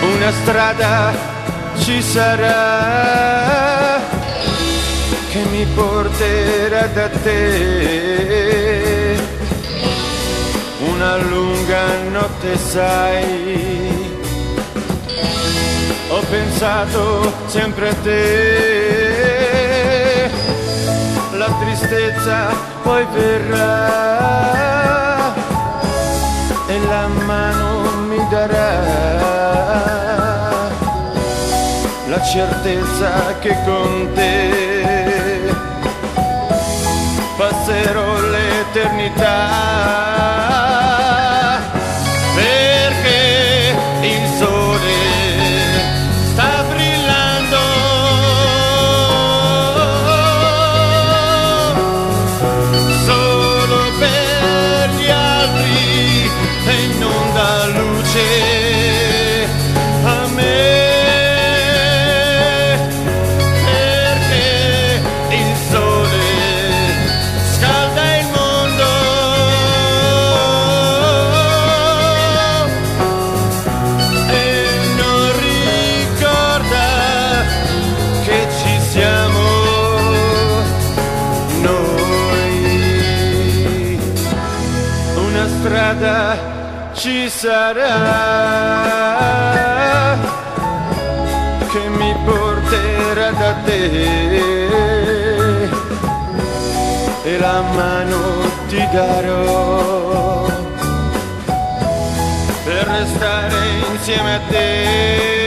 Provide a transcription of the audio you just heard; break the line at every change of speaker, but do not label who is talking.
Una strada ci sarà che mi porterà da te, una lunga notte sai, ho pensato sempre a te, la tristezza poi verrà e la mano mi darà la certezza che con te passerò l'eternità, perché il sole sta brillando solo per gli altri e non dà luce a me. Strada ci sarà che mi porterà da te e la mano ti darò per restare insieme a te.